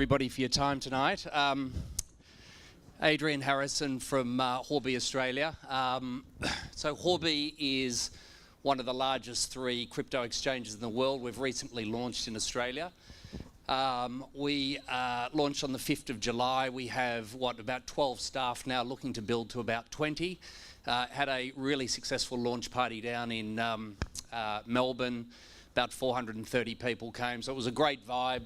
everybody for your time tonight. Adrian Harrison from Huobi, Australia. So Huobi is one of the largest 3 crypto exchanges in the world. We've recently launched in Australia. We launched on the 5th of July. We have, about 12 staff now, looking to build to about 20. Had a really successful launch party down in Melbourne. About 430 people came, so it was a great vibe.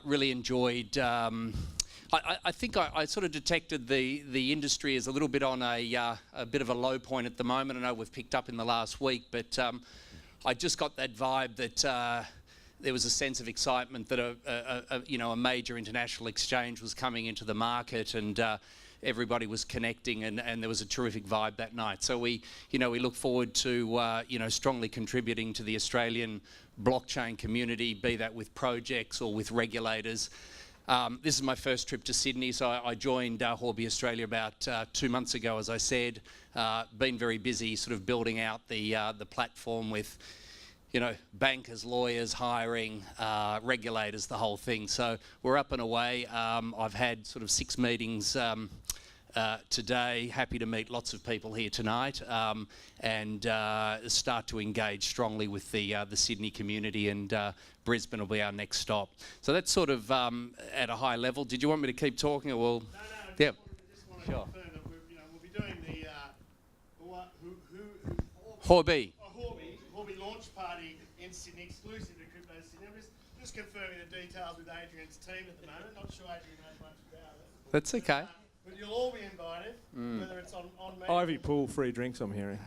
Really enjoyed. I think I sort of detected the industry is a little bit on a bit of a low point at the moment. I know we've picked up in the last week, but I just got that vibe that there was a sense of excitement that a major international exchange was coming into the market, and everybody was connecting, and there was a terrific vibe that night. So we look forward to strongly contributing to the Australian blockchain community, be that with projects or with regulators. This is my first trip to Sydney, so I joined Huobi Australia about 2 months ago, as I said. Been very busy sort of building out the platform with bankers, lawyers, hiring, regulators, the whole thing. So we're up and away. I've had sort of 6 meetings today. Happy to meet lots of people here tonight and start to engage strongly with the Sydney community, and Brisbane will be our next stop. So that's sort of at a high level. Did you want me to keep talking, or will? No, yeah. Just want to confirm that we'll be doing the Huobi. Huobi launch party in Sydney, exclusive to Crypto Sydney. I'm just confirming the details with Adrian's team at the moment. Not sure Adrian knows much about it. That's okay. But you'll all be invited, whether it's on me. Ivy Pool, free drinks, I'm hearing.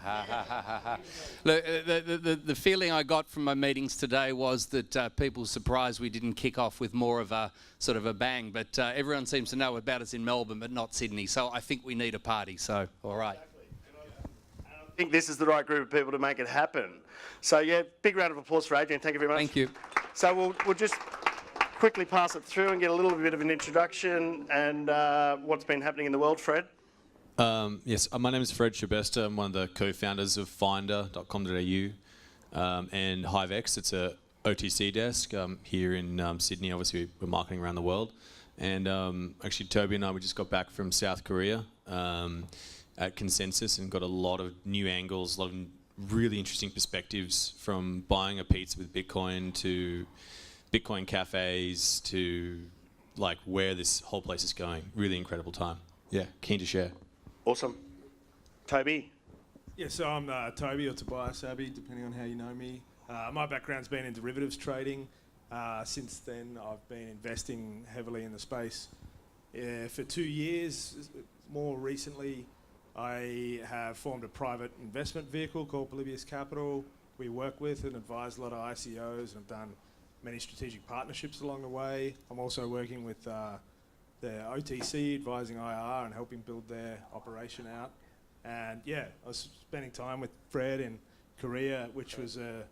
Look, the feeling I got from my meetings today was that people were surprised we didn't kick off with more of a sort of a bang, but everyone seems to know about us in Melbourne, but not Sydney. So I think we need a party, so all right. Exactly. And I think this is the right group of people to make it happen. So yeah, big round of applause for Adrian. Thank you very much. Thank you. So we'll just quickly pass it through and get a little bit of an introduction and what's been happening in the world, Fred. Yes, my name is Fred Schebesta. I'm one of the co-founders of Finder.com.au and HiveEX. It's a OTC desk here in Sydney. Obviously, we're marketing around the world. And actually, Toby and I, we just got back from South Korea at Consensus and got a lot of new angles, a lot of really interesting perspectives, from buying a pizza with Bitcoin to Bitcoin cafes to like where this whole place is going. Really incredible time. Yeah, keen to share. Awesome. Toby. Yeah, so I'm Toby or Tobias Abi, depending on how you know me. My background's been in derivatives trading. Since then, I've been investing heavily in the space. For 2 years, more recently, I have formed a private investment vehicle called Polybius Capital. We work with and advise a lot of ICOs and have done many strategic partnerships along the way. I'm also working with the OTC, advising IR and helping build their operation out. And yeah, I was spending time with Fred in Korea, which was a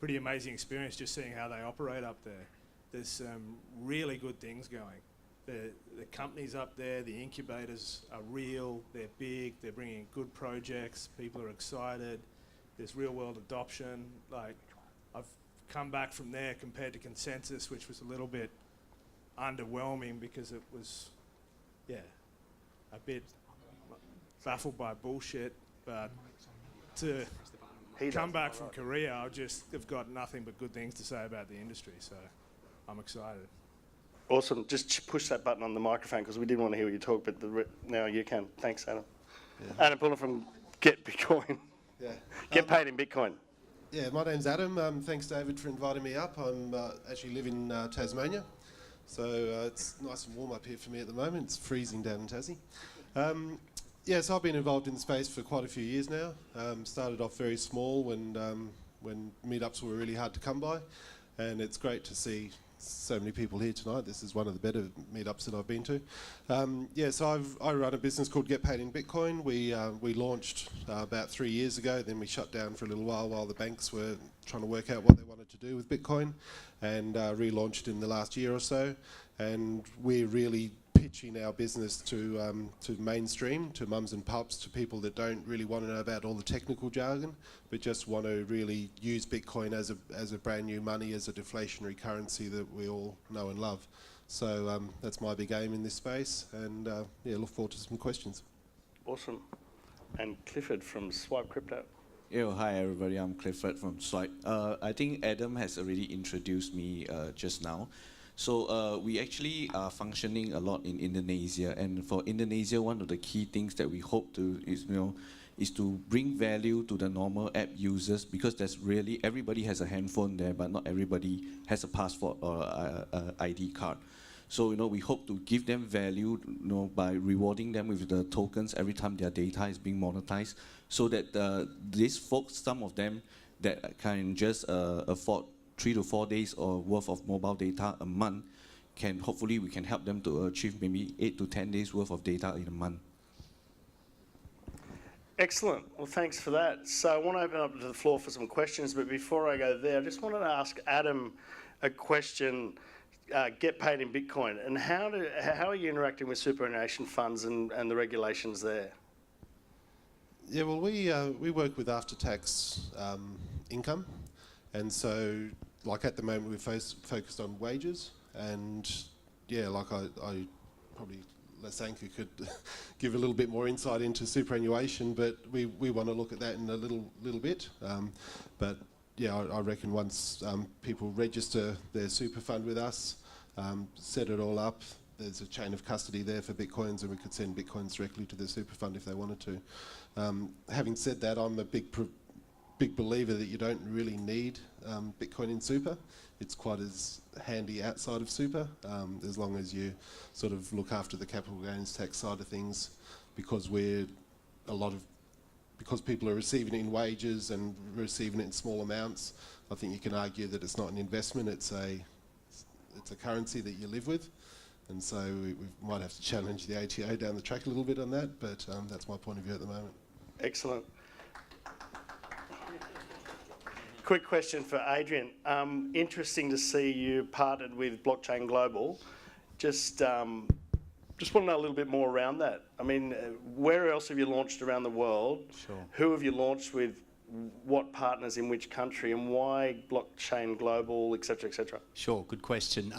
pretty amazing experience, just seeing how they operate up there. There's some really good things going. The companies up there, the incubators are real, they're big, they're bringing in good projects, people are excited, there's real world adoption. Like, I've come back from there compared to Consensus, which was a little bit underwhelming because it was, yeah, a bit baffled by bullshit. But to come back from Korea, I just have got nothing but good things to say about the industry, so I'm excited. Awesome. Just push that button on the microphone because we didn't want to hear you talk, but now you can. Thanks, Adam. Yeah. Adam Puller from Get Bitcoin. Yeah. Get paid in Bitcoin. Yeah, my name's Adam. Thanks, David, for inviting me up. I'm actually live in Tasmania, so it's nice and warm up here for me at the moment. It's freezing down in Tassie. Yeah, so I've been involved in the space for quite a few years now. Started off very small when meetups were really hard to come by, and it's great to see so many people here tonight. This is one of the better meetups that I've been to. Yeah, so I run a business called Get Paid in Bitcoin. We launched about 3 years ago, then we shut down for a little while the banks were trying to work out what they wanted to do with Bitcoin, and relaunched in the last year or so. And we're really pitching our business to mainstream, to mums and pups, to people that don't really want to know about all the technical jargon, but just want to really use Bitcoin as a brand new money, as a deflationary currency that we all know and love. So that's my big aim in this space, and yeah, look forward to some questions. Awesome. And Clifford from Swipe Crypto. Yo, hi everybody, I'm Clifford from Swipe. I think Adam has already introduced me just now. So we actually are functioning a lot in Indonesia, and for Indonesia, one of the key things that we hope to is to bring value to the normal app users, because there's really, everybody has a handphone there, but not everybody has a passport or a ID card. So we hope to give them value by rewarding them with the tokens every time their data is being monetized, so that these folks, some of them that can just afford 3 to 4 days or worth of mobile data a month, hopefully we can help them to achieve maybe 8 to 10 days worth of data in a month. Excellent. Well, thanks for that. So I want to open up to the floor for some questions, but before I go there, I just wanted to ask Adam a question. Get paid in Bitcoin, and how are you interacting with superannuation funds and the regulations there? Yeah, well, we work with after-tax income, and so like at the moment we're focused on wages, and yeah, like I probably Lasanka could give a little bit more insight into superannuation, but we want to look at that in a little bit. But yeah, I reckon once people register their super fund with us, set it all up, there's a chain of custody there for Bitcoins, and we could send Bitcoins directly to the super fund if they wanted to. Having said that, I'm a big believer that you don't really need Bitcoin in super. It's quite as handy outside of super, as long as you sort of look after the capital gains tax side of things, because because people are receiving it in wages and receiving it in small amounts. I think you can argue that it's not an investment, it's a currency that you live with. And so we might have to challenge the ATO down the track a little bit on that, but that's my point of view at the moment. Excellent. Quick question for Adrian. Interesting to see you partnered with Blockchain Global. Just want to know a little bit more around that. I mean, where else have you launched around the world? Sure. Who have you launched with? What partners in which country, and why Blockchain Global, et cetera, et cetera? Sure, good question.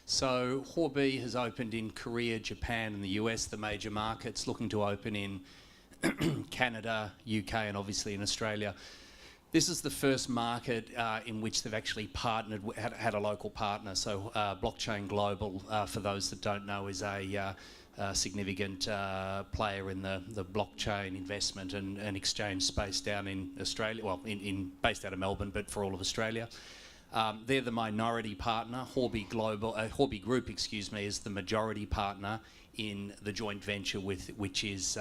So Huobi has opened in Korea, Japan and the US, the major markets, looking to open in Canada, UK and obviously in Australia. This is the first market in which they've actually partnered, had a local partner. So Blockchain Global, for those that don't know, is a significant player in the blockchain investment and exchange space down in Australia, well, based out of Melbourne, but for all of Australia. They're the minority partner. Huobi Group, excuse me, is the majority partner in the joint venture which is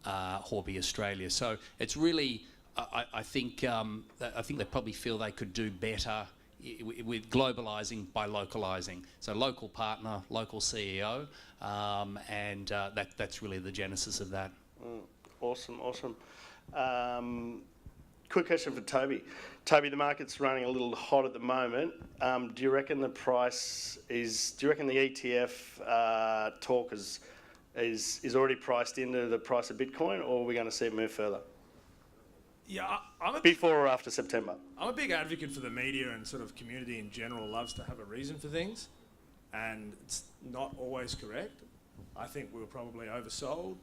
Huobi Australia. So it's really, I think they probably feel they could do better with globalising by localising. So local partner, local CEO, and that's really the genesis of that. Awesome. Quick question for Toby. Toby, the market's running a little hot at the moment. Do you reckon the ETF talk is already priced into the price of Bitcoin, or are we going to see it move further? Yeah, Before or after September? I'm a big advocate for the media, and sort of community in general loves to have a reason for things, and it's not always correct. I think we were probably oversold.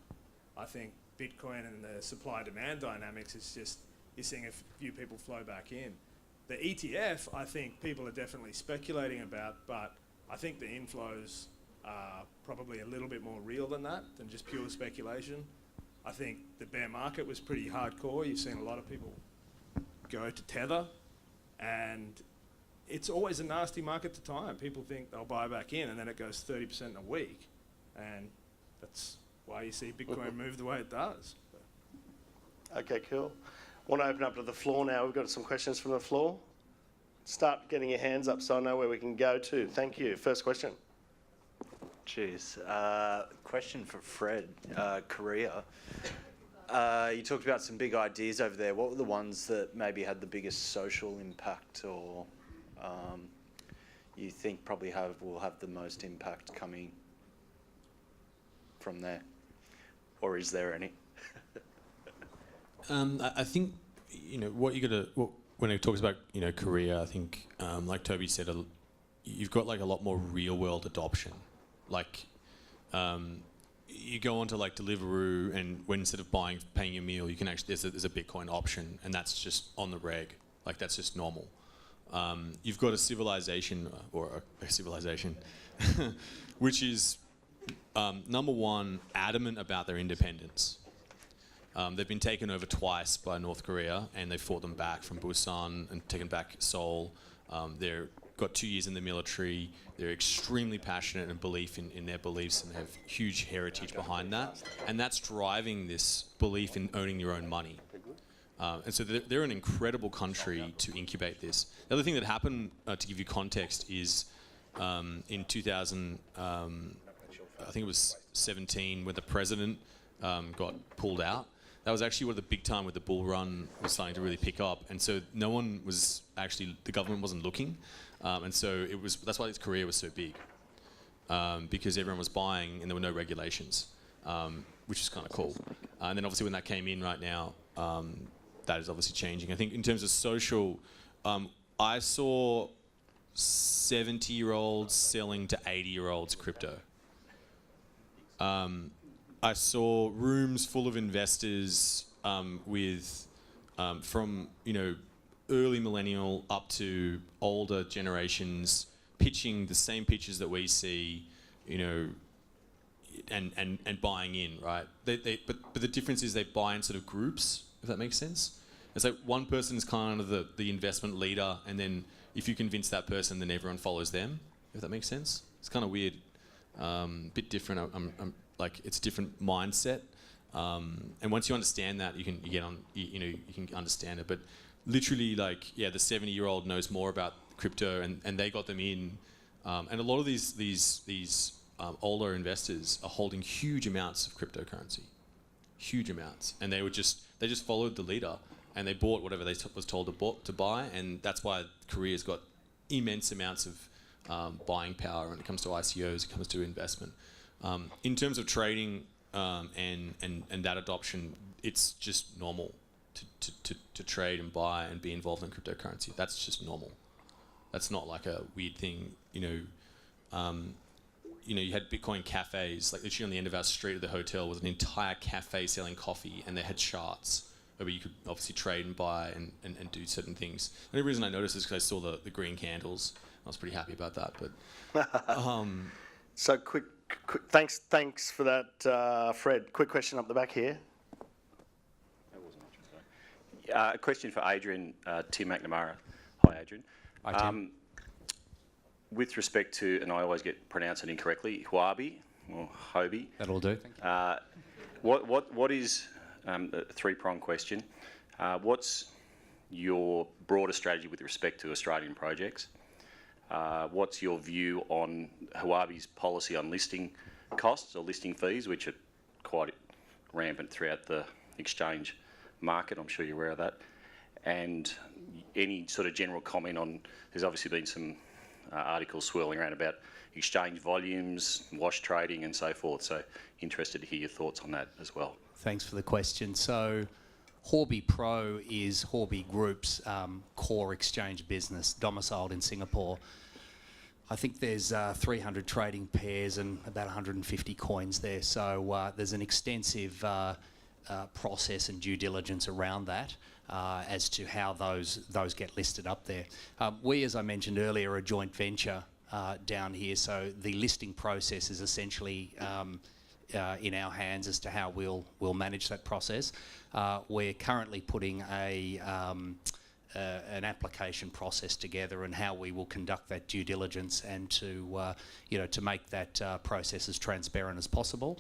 I think Bitcoin and the supply-demand dynamics is just, you're seeing a few people flow back in. The ETF, I think people are definitely speculating about, but I think the inflows are probably a little bit more real than that, than just pure speculation. I think the bear market was pretty hardcore. You've seen a lot of people go to Tether, and it's always a nasty market to time. People think they'll buy back in, and then it goes 30% in a week, and that's why you see Bitcoin move the way it does. Okay, cool. Want to open up to the floor now. We've got some questions from the floor. Start getting your hands up so I know where we can go to. Thank you. First question. Cheers. Question for Fred. Korea. You talked about some big ideas over there. What were the ones that maybe had the biggest social impact, or you think probably will have the most impact coming from there? Or is there any? I think what you got to when it talks about Korea, I think like Toby said, you've got like a lot more real world adoption. Like, you go onto like Deliveroo, and when instead of paying your meal, you can actually there's a Bitcoin option, and that's just on the reg. Like that's just normal. You've got a civilization or a civilization, which is number one, adamant about their independence. They've been taken over twice by North Korea, and they fought them back from Busan and taken back Seoul. They've got 2 years in the military. They're extremely passionate and belief in their beliefs, and have huge heritage behind that. And that's driving this belief in owning your own money. And so they're an incredible country to incubate this. The other thing that happened, to give you context, is in 2000, I think it was 17, when the president got pulled out. That was actually where the big time with the bull run was starting to really pick up. And so no one was actually, the government wasn't looking. And so that's why Korea was so big. Because everyone was buying and there were no regulations, which is kind of cool. And then obviously when that came in right now, that is obviously changing. I think in terms of social, I saw 70-year-olds selling to 80-year-olds crypto. I saw rooms full of investors with from early millennial up to older generations pitching the same pitches that we see, and buying in, right? But the difference is they buy in sort of groups, if that makes sense. It's like one person is kind of the investment leader, and then if you convince that person, then everyone follows them, if that makes sense. It's kind of weird, bit different. I'm like, it's a different mindset, and once you understand that, you can understand it. But literally, like, yeah, the 70-year-old knows more about crypto, and they got them in, and a lot of these older investors are holding huge amounts of cryptocurrency, huge amounts, and they just followed the leader, and they bought whatever they was told to buy, and that's why Korea's got immense amounts of buying power when it comes to ICOs, it comes to investment. In terms of trading and that adoption, it's just normal to trade and buy and be involved in cryptocurrency. That's just normal. That's not like a weird thing. You had Bitcoin cafes, like literally on the end of our street at the hotel was an entire cafe selling coffee, and they had charts where you could obviously trade and buy and do certain things. The only reason I noticed is because I saw the green candles. I was pretty happy about that. But So quick, thanks for that, Fred. Quick question up the back here. A question for Adrian, Tim McNamara. Hi, Adrian. Hi, Tim. With respect to, and I always get pronounced it incorrectly, Huobi or Huobi. That'll do. What is a three-pronged question? What's your broader strategy with respect to Australian projects? What's your view on Huobi's policy on listing costs or listing fees, which are quite rampant throughout the exchange market? I'm sure you're aware of that. And any sort of general comment on, there's obviously been some articles swirling around about exchange volumes, wash trading and so forth. So interested to hear your thoughts on that as well. Thanks for the question. So Huobi Pro is Huobi Group's core exchange business, domiciled in Singapore. I think there's 300 trading pairs and about 150 coins there. So there's an extensive process and due diligence around that as to how those get listed up there. We, as I mentioned earlier, are a joint venture down here, so the listing process is essentially in our hands as to how we'll manage that process. We're currently putting an application process together and how we will conduct that due diligence and to make that process as transparent as possible.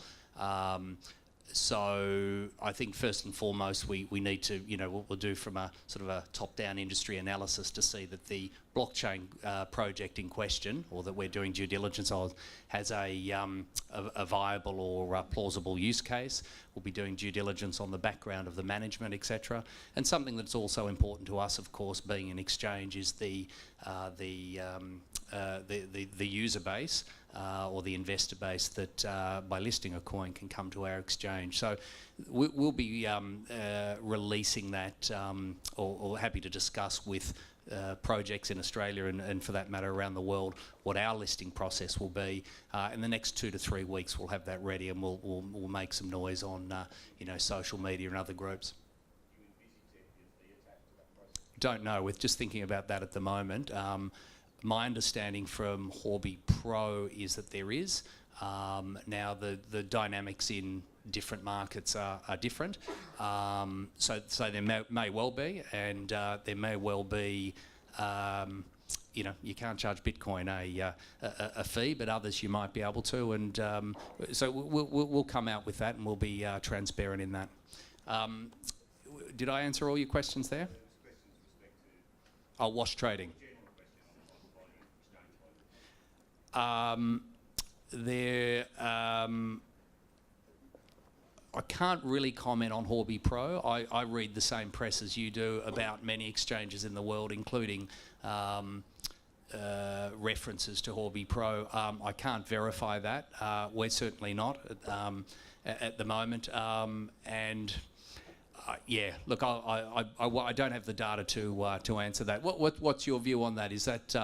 So I think first and foremost we need to, what we'll do from a sort of a top-down industry analysis to see that the blockchain project in question, or that we're doing due diligence on, has a viable or plausible use case. We'll be doing due diligence on the background of the management, etc. And something that's also important to us, of course, being an exchange, is the user base or the investor base that by listing a coin can come to our exchange. So we'll be releasing that or happy to discuss with projects in Australia and for that matter around the world, what our listing process will be. In the next 2 to 3 weeks, we'll have that ready, and we'll make some noise on social media and other groups. Don't know. We're just thinking about that at the moment. My understanding from Huobi Pro is that there is. Now the dynamics in different markets are different, so there may well be, and there may well be, you can't charge Bitcoin a fee, but others you might be able to, and so we'll come out with that, and we'll be transparent in that. Did I answer all your questions there? Oh, wash trading. I can't really comment on Huobi Pro. I read the same press as you do about many exchanges in the world, including references to Huobi Pro. I can't verify that. We're certainly not at the moment. Yeah, look, I don't have the data to answer that. What's your view on that? Is that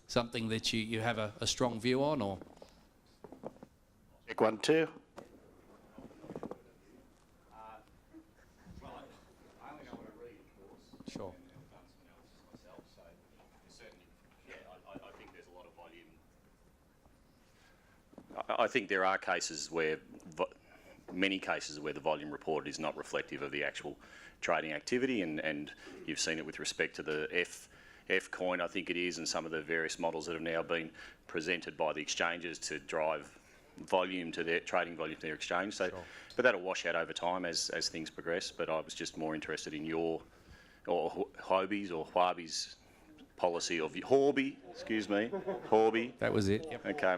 something that you have a strong view on, or? Check 1, 2. Sure. I think there are cases where, many cases where the volume reported is not reflective of the actual trading activity, and you've seen it with respect to the F coin, I think it is, and some of the various models that have now been presented by the exchanges to drive volume to their trading volume to their exchange. So, sure. But that'll wash out over time as things progress. But I was just more interested in your, or Huobi's or Huobi's policy of Huobi, excuse me, Huobi. That was it. Yep. Okay,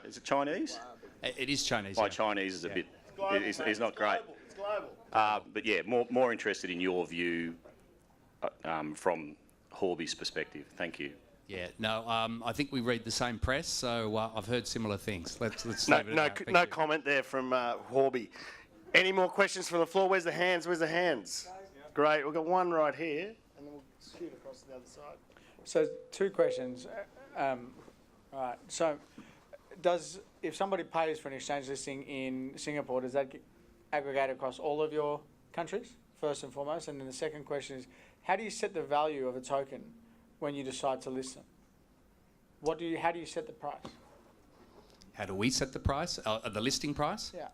is it Chinese? It is Chinese. My Chinese is a bit. It's not great. It's global. But yeah, more interested in your view from Huobi's perspective. Thank you. Yeah, no, I think we read the same press, so I've heard similar things. Let's leave it at that. No comment there from Huobi. Any more questions from the floor? Where's the hands? Great, we've got one right here, and then we'll shoot across to the other side. So 2 questions. Right. So, if somebody pays for an exchange listing in Singapore, does that get aggregated across all of your countries, first and foremost? And then the second question is, how do you set the value of a token when you decide to list them? How do you set the price? How do we set the price? The listing price? Yeah.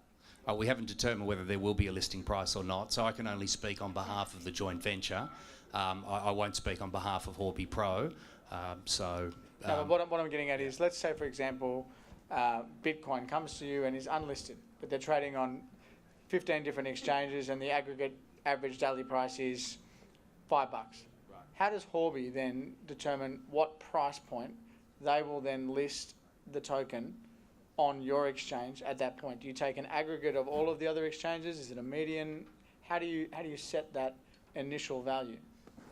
We haven't determined whether there will be a listing price or not, so I can only speak on behalf of the joint venture. I won't speak on behalf of Huobi Pro. No, but what I'm getting at is, let's say, for example, Bitcoin comes to you and is unlisted, but they're trading on 15 different exchanges, and the aggregate average daily price is $5. Right. How does Huobi then determine what price point they will then list the token on your exchange at that point? Do you take an aggregate of all of the other exchanges? Is it a median? How do you set that initial value?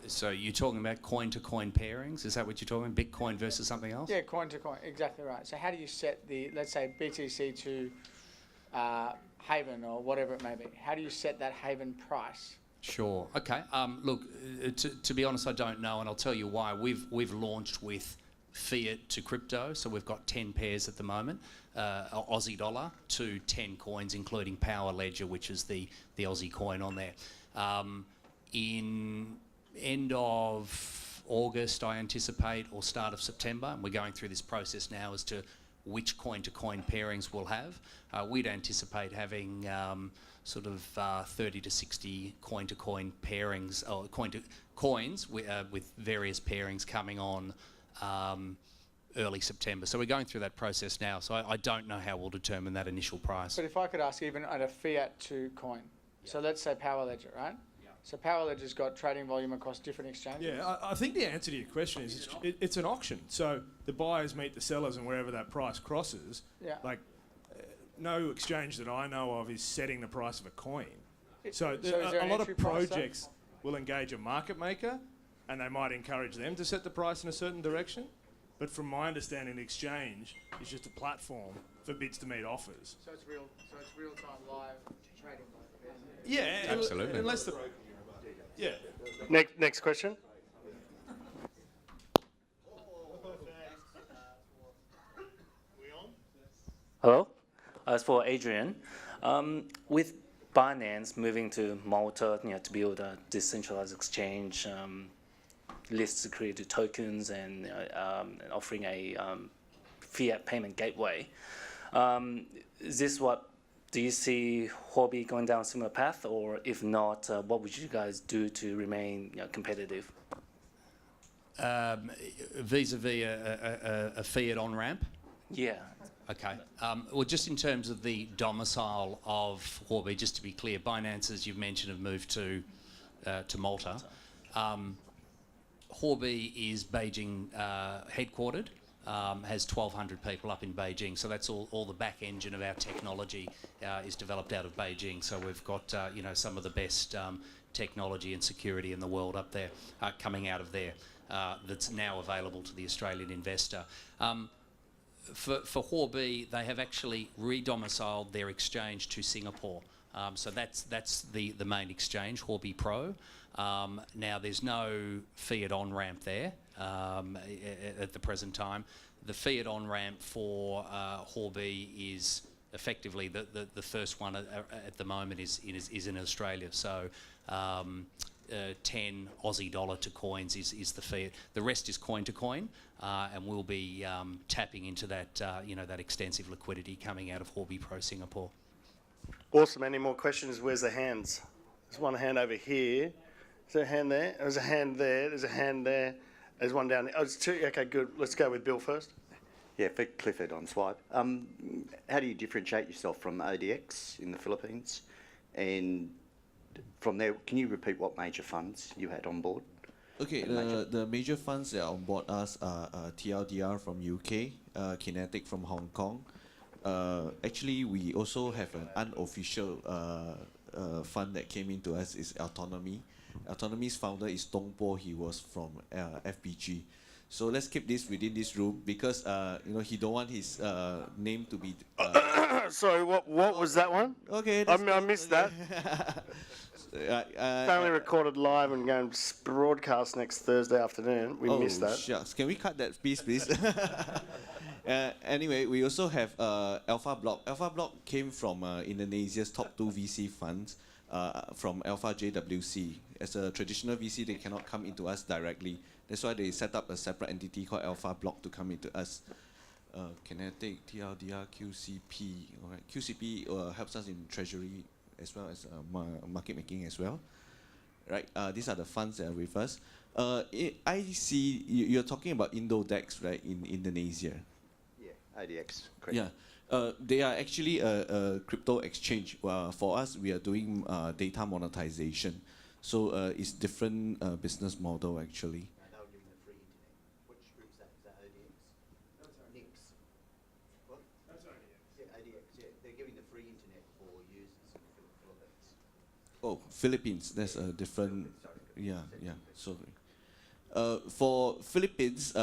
So you're talking about coin-to-coin pairings? Is that what you're talking about? Bitcoin versus something else? Yeah, coin-to-coin, exactly right. So how do you set the, let's say, BTC to Haven or whatever it may be? How do you set that Haven price? Sure. Okay. Look, to be honest, I don't know, and I'll tell you why. We've launched with fiat to crypto, so we've got 10 pairs at the moment, Aussie dollar to 10 coins, including Power Ledger, which is the Aussie coin on there. In end of August, I anticipate, or start of September, and we're going through this process now as to which coin-to-coin pairings we'll have. We'd anticipate having sort of 30 to 60 coin-to-coin pairings, or coins with various pairings coming on early September. So we're going through that process now, so I don't know how we'll determine that initial price. But if I could ask, even at a fiat to coin, so let's say Power Ledger, right? So Power Ledger's got trading volume across different exchanges? Yeah, I think the answer to your question is it's an auction. So the buyers meet the sellers, and wherever that price crosses, no exchange that I know of is setting the price of a coin. So a lot of projects will engage a market maker, and they might encourage them to set the price in a certain direction. But from my understanding, the exchange is just a platform for bids to meet offers. So it's real-time live trading. Yeah, absolutely. Unless the... Yeah. Next question. Hello, as for Adrian, with Binance moving to Malta, to build a decentralized exchange, list security tokens, and offering a fiat payment gateway, is this what? Do you see Huobi going down a similar path, or if not, what would you guys do to remain competitive? Vis-a-vis a fiat on-ramp? Yeah. Okay. Well, just in terms of the domicile of Huobi, just to be clear, Binance, as you've mentioned, have moved to Malta. Huobi is Beijing headquartered, has 1,200 people up in Beijing, so that's all the back engine of our technology is developed out of Beijing. So we've got some of the best technology and security in the world up there coming out of there. That's now available to the Australian investor. For Huobi, they have actually re-domiciled their exchange to Singapore. So that's the main exchange, Huobi Pro. Now, there's no fiat on-ramp there at the present time. The fiat on-ramp for Huobi is effectively the first one at the moment is in Australia. So 10 Aussie dollar to coins is the fiat. The rest is coin to coin, and we'll be tapping into that that extensive liquidity coming out of Huobi Pro Singapore. Awesome. Any more questions? Where's the hands? There's one hand over here. Is there a hand there? There's a hand there. There's a hand there. There's one down there. Oh, it's two. Okay, good. Let's go with Bill first. Yeah, for Clifford on Swipe. How do you differentiate yourself from ADX in the Philippines? And from there, can you repeat what major funds you had on board? Okay, the major funds that are on board us are TLDR from UK, Kinetic from Hong Kong. Actually, we also have an unofficial fund that came into us is Autonomy. Autonomy's founder is Tong Po. He was from FBG. So let's keep this within this room because he don't want his name to be. Sorry, what was that one? Okay, I missed that. Only recorded live and going to broadcast next Thursday afternoon. We missed that. Shucks. Can we cut that piece, please? Anyway, we also have Alpha Block. Alpha Block came from Indonesia's top 2 VC funds from Alpha JWC. As a traditional VC, they cannot come into us directly. That's why they set up a separate entity called Alpha Block to come into us. Kinetic, TLDR, QCP. All right. QCP helps us in treasury as well as market making as well. Right. These are the funds that are with us. I see you're talking about Indodex, right, in Indonesia. Yeah, ADX. Correct. Yeah. They are actually a crypto exchange. For us, we are doing data monetization. So it's different business model actually. They were giving the free internet. Which group is that? Is that ADX? That's NIX. What? That's ADX. Yeah, ADX. Yeah, they're giving the free internet for users in the Philippines. Oh, Philippines. That's a different. Yeah. Sorry. For Philippines,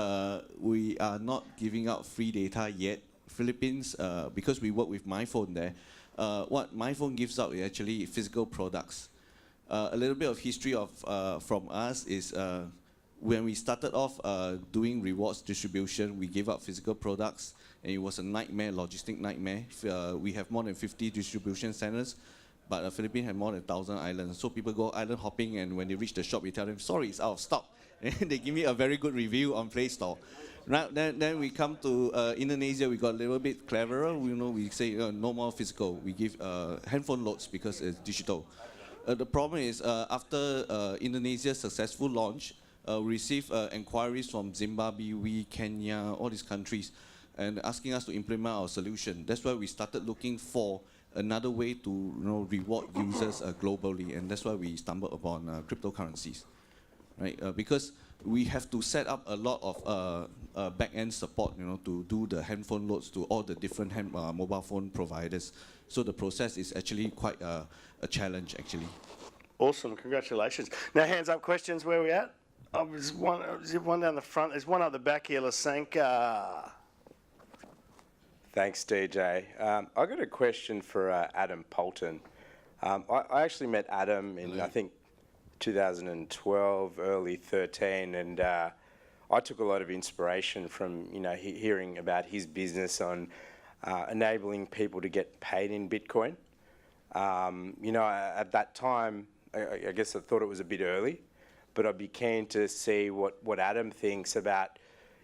we are not giving out free data yet. Philippines, because we work with MyPhone there, what MyPhone gives out is actually physical products. A little bit of history of from us is when we started off doing rewards distribution, we gave out physical products, and it was a nightmare, logistic nightmare. We have more than 50 distribution centers, but the Philippines have more than 1,000 islands. So people go island hopping, and when they reach the shop, we tell them, sorry, it's out of stock. And they give me a very good review on Play Store. Right, then we come to Indonesia. We got a little bit cleverer. We say no more physical. We give handphone loads because it's digital. The problem is after Indonesia's successful launch, we received inquiries from Zimbabwe, Kenya, all these countries, and asking us to implement our solution. That's why we started looking for another way to reward users globally, and that's why we stumbled upon cryptocurrencies, right? Because we have to set up a lot of back-end support, to do the handphone loads to all the different mobile phone providers. So the process is actually quite a challenge, actually. Awesome, congratulations. Now, hands up questions, where are we at? There's one down the front, there's one at the back here, Lasanka. Thanks, DJ. I got a question for Adam Poulton. I actually met Adam in, I think, 2012, early 13, and I took a lot of inspiration from hearing about his business on enabling people to get paid in Bitcoin. You know, at that time, I guess I thought it was a bit early, but I'd be keen to see what Adam thinks about,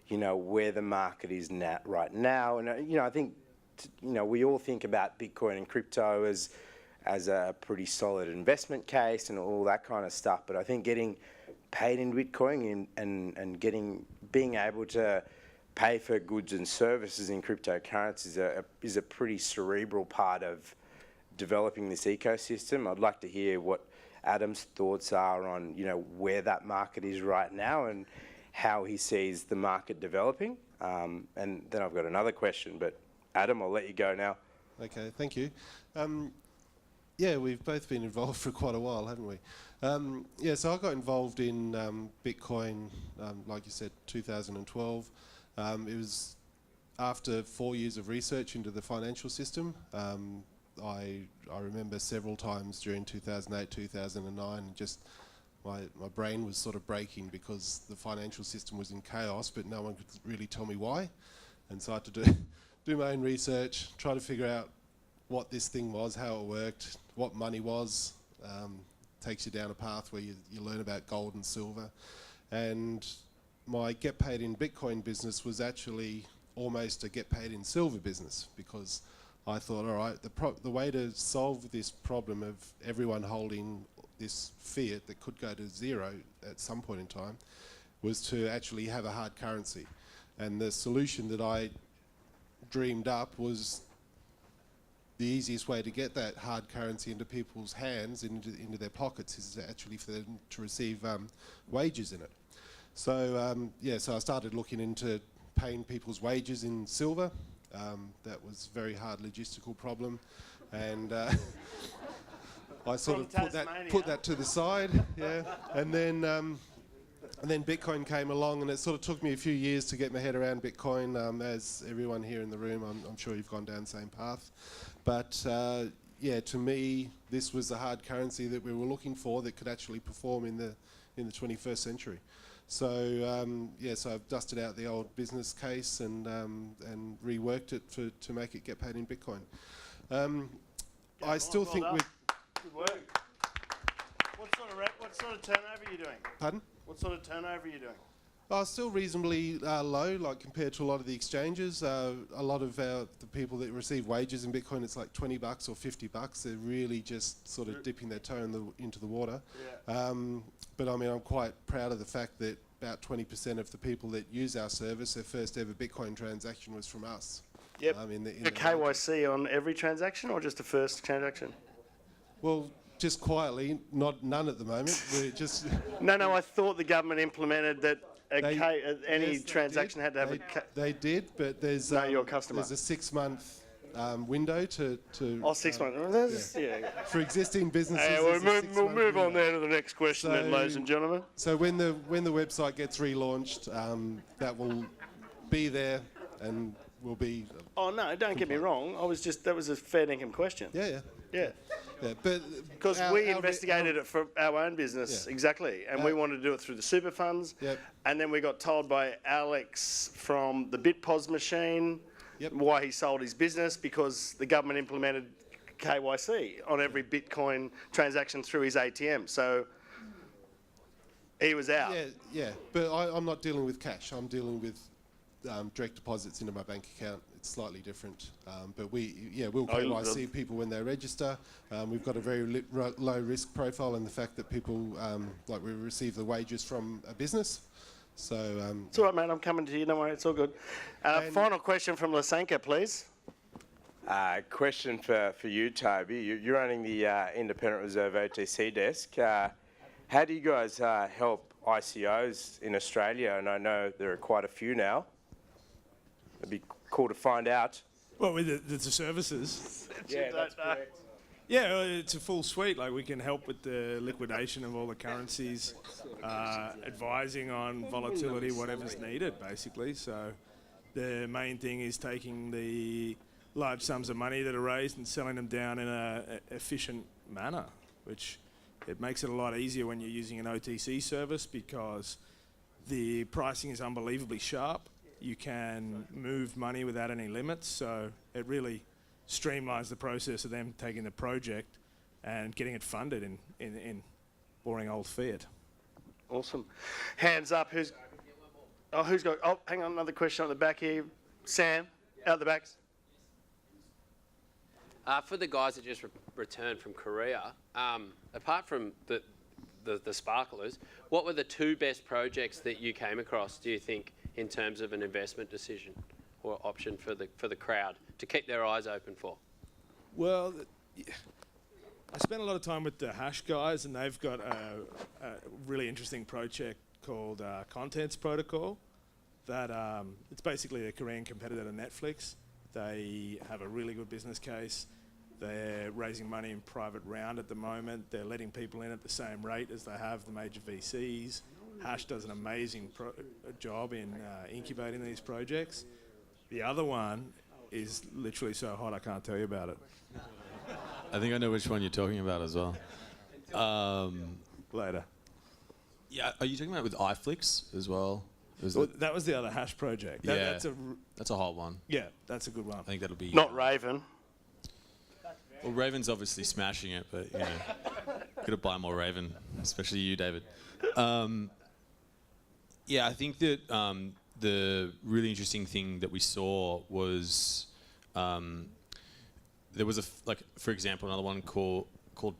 you know, where the market is right now. And, you know, I think, you know, we all think about Bitcoin and crypto as a pretty solid investment case and all that kind of stuff. But I think getting paid in Bitcoin and being able to pay for goods and services in cryptocurrencies is a pretty cerebral part of developing this ecosystem. I'd like to hear what Adam's thoughts are on, you know, where that market is right now and how he sees the market developing. And then I've got another question, but Adam, I'll let you go now. Okay, thank you. Yeah, we've both been involved for quite a while, haven't we? Yeah, so I got involved in Bitcoin, like you said, 2012. It was after 4 years of research into the financial system. I remember several times during 2008, 2009, just my brain was sort of breaking because the financial system was in chaos, but no one could really tell me why. And so I had to do my own research, try to figure out what this thing was, how it worked, what money was. Takes you down a path where you learn about gold and silver. And my get paid in Bitcoin business was actually almost a get paid in silver business, because I thought, all right, the way to solve this problem of everyone holding this fiat that could go to zero at some point in time was to actually have a hard currency. And the solution that I dreamed up was the easiest way to get that hard currency into people's hands, into their pockets, is actually for them to receive wages in it. So yeah, so I started looking into paying people's wages in silver. That was a very hard logistical problem, and I sort of put that to the side, yeah. And then Bitcoin came along, and it sort of took me a few years to get my head around Bitcoin. As everyone here in the room, I'm sure you've gone down the same path. But yeah, to me, this was the hard currency that we were looking for that could actually perform in the 21st century. So yeah, so I've dusted out the old business case and reworked it to make it get paid in Bitcoin. I still think we. Good work. What sort of turnover are you doing? Pardon? What sort of turnover are you doing? Still reasonably low, like compared to a lot of the exchanges. A lot of the people that receive wages in Bitcoin, it's like $20 or $50. They're really just sort of dipping their toe into the water. Yeah. But I mean, I'm quite proud of the fact that about 20% of the people that use our service, their first ever Bitcoin transaction was from us. Yep. A KYC on every transaction, or just the first transaction? Well, just quietly, none at the moment. We're just. No, I thought the government implemented that. Any transaction had to have They did, but there's your customer. There's a 6-month window to. 6 months. Yeah. For existing businesses. We'll move on there to the next question, then, ladies and gentlemen. So when the website gets relaunched, that will be there and will be. Oh no! Don't get me wrong. That was a fair income question. Yeah. Yeah, but because we investigated it for our own business, exactly, and we wanted to do it through the super funds. Yep. And then we got told by Alex from the BitPos machine why he sold his business, because the government implemented KYC on every Bitcoin transaction through his ATM. So he was out. Yeah. But I'm not dealing with cash. I'm dealing with direct deposits into my bank account. It's slightly different, but we'll KYC people when they register. We've got a very low risk profile in the fact that people, we receive the wages from a business. So it's all right, mate. I'm coming to you. Don't worry, it's all good. Final question from Lysenko, please. Question for you, Toby. You're running the Independent Reserve OTC desk. How do you guys help ICOs in Australia? And I know there are quite a few now. It'd be cool to find out. Well, with the services. Yeah, that's correct. Yeah, it's a full suite. Like, we can help with the liquidation of all the currencies, advising on volatility, whatever's needed, basically. So the main thing is taking the large sums of money that are raised and selling them down in an efficient manner, which it makes it a lot easier when you're using an OTC service, because the pricing is unbelievably sharp. You can move money without any limits, so it really streamlines the process of them taking the project and getting it funded in boring old fiat. Awesome. Hands up. Who's got? Oh, hang on. Another question on the back here. Sam, out the back. For the guys that just returned from Korea, apart from the sparklers, what were the 2 best projects that you came across, do you think, in terms of an investment decision or option for the crowd to keep their eyes open for? Well, I spent a lot of time with the Hash guys, and they've got a really interesting project called Contents Protocol. That it's basically a Korean competitor to Netflix. They have a really good business case. They're raising money in private round at the moment. They're letting people in at the same rate as they have the major VCs. Hash does an amazing job in incubating these projects. The other one is literally so hot I can't tell you about it. I think I know which one you're talking about as well. Later. Yeah, are you talking about with iFlix as well? That was the other Hash project. That's a hot one. Yeah, that's a good one. I think that'll be... Not Raven. Well, Raven's obviously smashing it, but, you know, got to buy more Raven, especially you, David. Yeah, I think that the really interesting thing that we saw was there was for example, another one called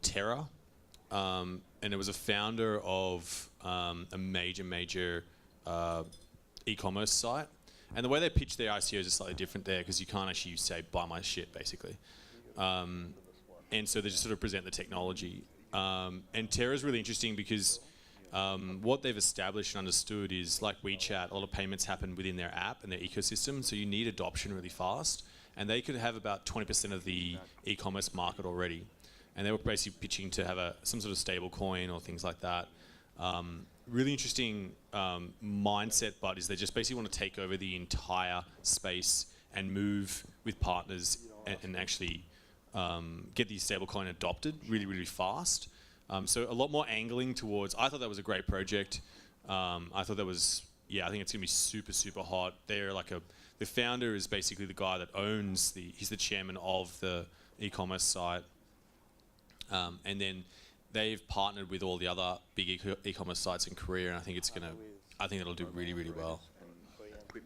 Terra, and it was a founder of a major e-commerce site. And the way they pitch their ICOs is slightly different there because you can't actually say buy my shit basically. And so they just sort of present the technology. And Terra is really interesting because what they've established and understood is, like WeChat, a lot of payments happen within their app and their ecosystem, so you need adoption really fast. And they could have about 20% of the e-commerce market already. And they were basically pitching to have some sort of stable coin or things like that. Really interesting mindset, but is they just basically want to take over the entire space and move with partners and actually get the stablecoin adopted really, really fast. So a lot more angling towards, I thought that was a great project. I thought that was, I think it's going to be super, super hot. They're like the founder is basically the guy that owns he's the chairman of the e-commerce site. And then they've partnered with all the other big e-commerce sites in Korea, and I think it'll do really, really well.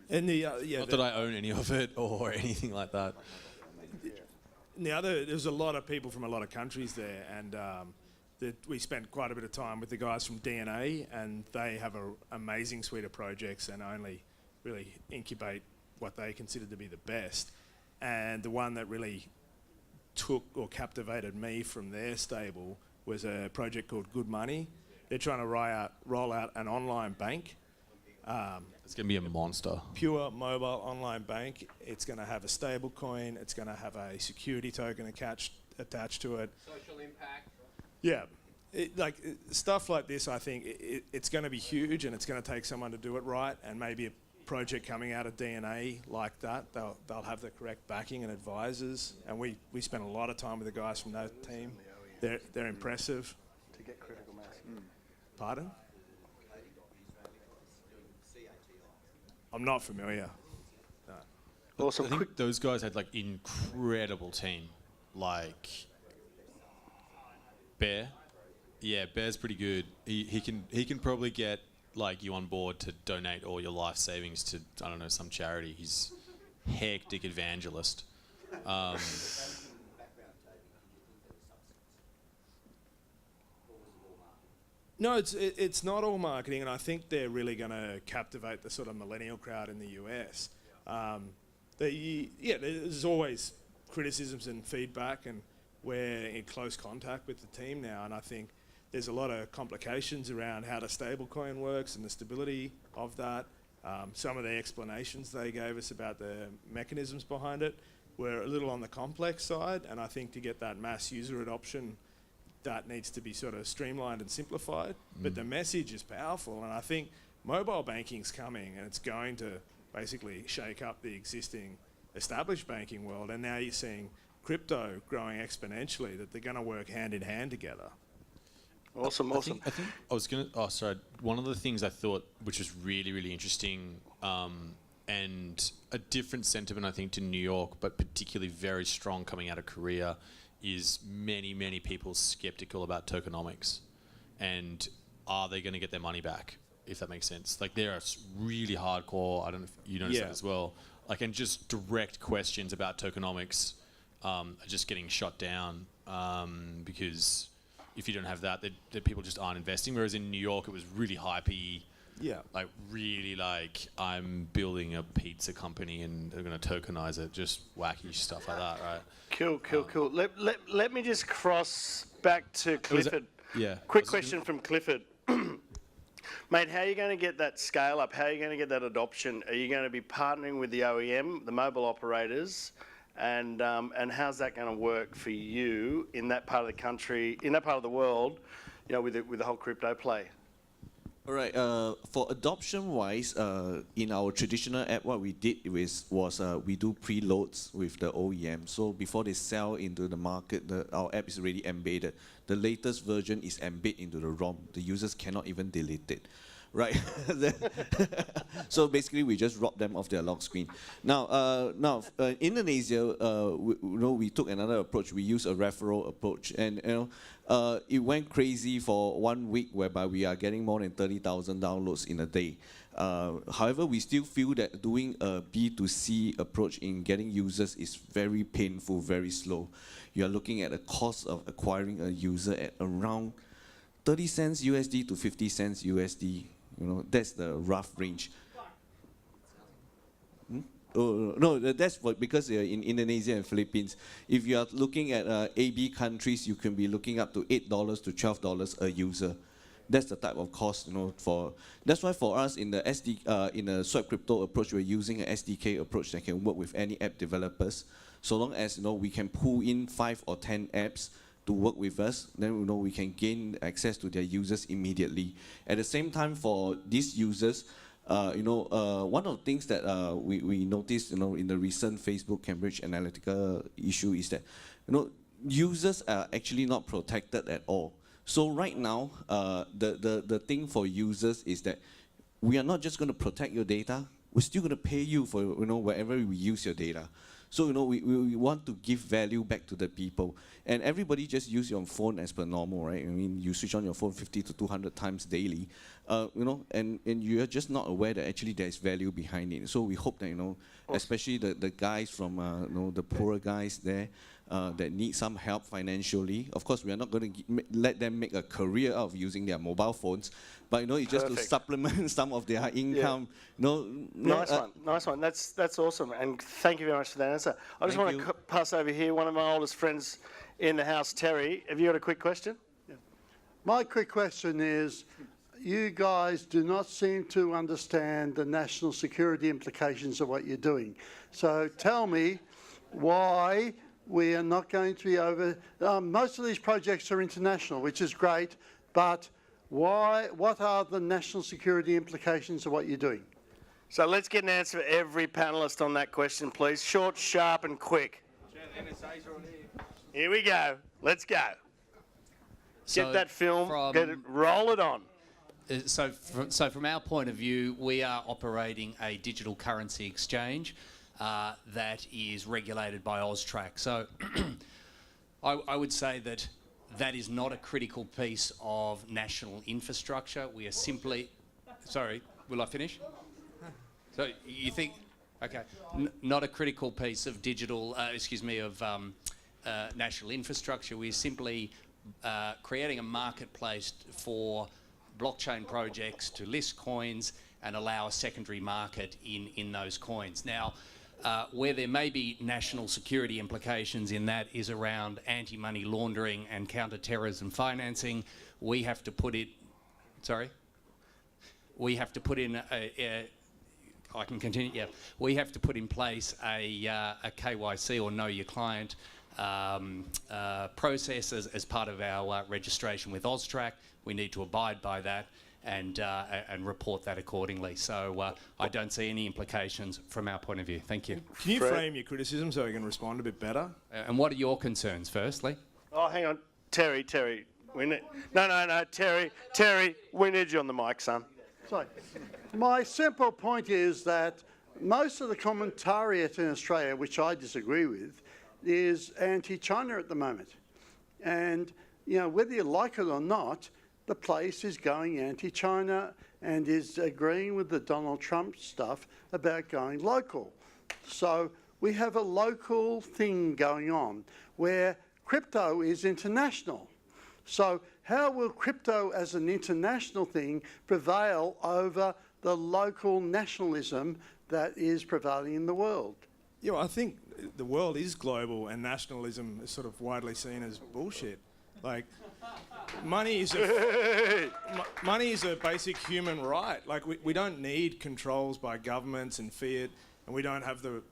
And not that I own any of it or anything like that. There's a lot of people from a lot of countries there, and we spent quite a bit of time with the guys from DNA, and they have an amazing suite of projects and only really incubate what they consider to be the best. And the one that really took or captivated me from their stable was a project called Good Money. They're trying to roll out an online bank. It's going to be a monster. Pure mobile online bank. It's going to have a stable coin. It's going to have a security token attached to it. Social impact. Yeah. Stuff like this, I think, it's going to be huge, and it's going to take someone to do it right, and maybe a project coming out of DNA like that, they'll have the correct backing and advisors, and we spent a lot of time with the guys from that team. They're impressive. To get critical mass. Pardon? I'm not familiar. No. Awesome. I think those guys had incredible team, like Bear. Yeah, Bear's pretty good. He can probably get you on board to donate all your life savings to, I don't know, some charity. He's hectic evangelist. No, it's not all marketing, and I think they're really going to captivate the sort of millennial crowd in the US. There's always criticisms and feedback, and we're in close contact with the team now, and I think there's a lot of complications around how the stablecoin works and the stability of that. Some of the explanations they gave us about the mechanisms behind it were a little on the complex side, and I think to get that mass user adoption, that needs to be sort of streamlined and simplified. But the message is powerful, and I think mobile banking's coming, and it's going to basically shake up the existing established banking world, and now you're seeing crypto growing exponentially, that they're going to work hand in hand together. Awesome. I think one of the things I thought, which was really, really interesting, and a different sentiment, I think, to New York, but particularly very strong coming out of Korea, is many people skeptical about tokenomics, and are they going to get their money back, if that makes sense. Like, they're really hardcore, I don't know if you notice that as well, like, and just direct questions about tokenomics are just getting shut down, because if you don't have that, the people just aren't investing. Whereas in New York, it was really hypey. Yeah. Like, really, like, I'm building a pizza company and they're going to tokenize it. Just wacky stuff like that, right? Cool. Let me just cross back to Clifford. Quick question from Clifford. Mate, how are you going to get that scale up? How are you going to get that adoption? Are you going to be partnering with the OEM, the mobile operators? And how's that going to work for you in that part of the country, in that part of the world, you know, with the whole crypto play? All right. For adoption-wise, in our traditional app, what we did was we do preloads with the OEM. So before they sell into the market, our app is already embedded. The latest version is embedded into the ROM. The users cannot even delete it. Right. So basically, we just rob them off their lock screen. Now, Indonesia, we took another approach. We used a referral approach, and it went crazy for 1 week, whereby we are getting more than 30,000 downloads in a day. However, we still feel that doing a B2C approach in getting users is very painful, very slow. You are looking at the cost of acquiring a user at around 30 cents USD to 50 cents USD. You know, that's the rough range. No, that's because in Indonesia and Philippines, if you are looking at AB countries, you can be looking up to $8 to $12 a user. That's the type of cost, that's why for us in the in a Swipe Crypto approach, we're using an SDK approach that can work with any app developers. So long as we can pull in 5 or 10 apps to work with us, then we can gain access to their users immediately. At the same time, for these users, one of the things that we noticed, in the recent Facebook Cambridge Analytica issue is that, users are actually not protected at all. So right now, the thing for users is that we are not just going to protect your data, we're still going to pay you for wherever we use your data. So we want to give value back to the people, and everybody just use your phone as per normal, right? I mean, you switch on your phone 50 to 200 times daily, and you're just not aware that actually there's value behind it. So we hope that especially the guys from the poorer guys there that need some help financially. Of course, we are not going to let them make a career out of using their mobile phones, but it's just to supplement some of their income. Nice one. That's awesome, and thank you very much for that answer. I just want to pass over here. One of my oldest friends in the house, Terry. Have you got a quick question? Yeah. My quick question is, you guys do not seem to understand the national security implications of what you're doing. So tell me why we are not going to be over. Most of these projects are international, which is great, but why? What are the national security implications of what you're doing? So let's get an answer for every panelist on that question, please. Short, sharp, and quick. Here we go. Let's go. Get that film. Roll it on. So from our point of view, we are operating a digital currency exchange that is regulated by AUSTRAC. So I would say that is not a critical piece of national infrastructure. We are simply... Sorry, will I finish? So you think... Okay. Not a critical piece of digital... national infrastructure. We're simply creating a marketplace for blockchain projects to list coins and allow a secondary market in those coins. Now, where there may be national security implications in that is around anti-money laundering and counter-terrorism financing. We have to put it... Sorry? We have to put in I can continue, yeah. We have to put in place a KYC, or Know Your Client, process as part of our registration with AUSTRAC. We need to abide by that and report that accordingly. So I don't see any implications from our point of view. Thank you. Can you frame your criticism so I can respond a bit better? And what are your concerns, firstly? Oh, hang on. Terry. No, Terry, we need you on the mic, son. Sorry. My simple point is that most of the commentariat in Australia, which I disagree with, is anti-China at the moment. And, you know, whether you like it or not, the place is going anti-China and is agreeing with the Donald Trump stuff about going local. So we have a local thing going on where crypto is international. So how will crypto as an international thing prevail over the local nationalism that is prevailing in the world? Yeah, well, I think the world is global and nationalism is sort of widely seen as bullshit. Like, money is a basic human right. Like, we don't need controls by governments and fiat, and we don't have to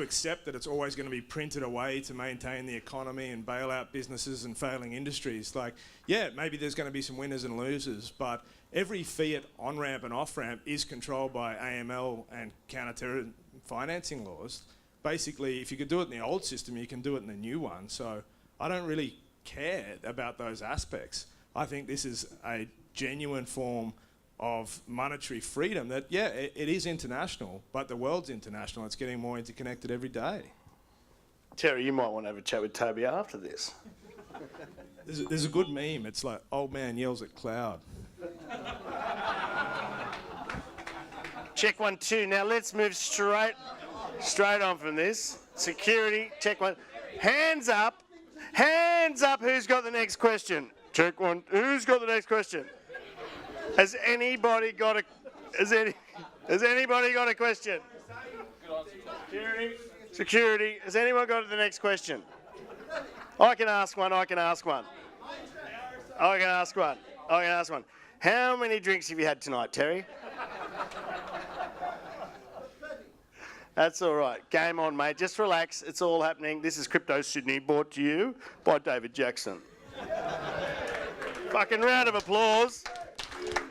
accept that it's always going to be printed away to maintain the economy and bail out businesses and failing industries. Like, yeah, maybe there's going to be some winners and losers, but every fiat on-ramp and off-ramp is controlled by AML and counter-terror financing laws. Basically, if you could do it in the old system, you can do it in the new one. So I don't really care about those aspects. I think this is a genuine form of monetary freedom that, yeah, it is international, but the world's international. It's getting more interconnected every day. Terry, you might want to have a chat with Toby after this. There's a good meme. It's like, old man yells at cloud. Check 1, 2. Now let's move straight on from this. Security, check 1. Hands up. Hands up, who's got the next question? Check 1. Who's got the next question? Has anybody got a question? Security, has anyone got the next question? I can ask one. How many drinks have you had tonight, Terry? That's all right. Game on, mate. Just relax. It's all happening. This is Crypto Sydney, brought to you by David Jackson. Fucking round of applause.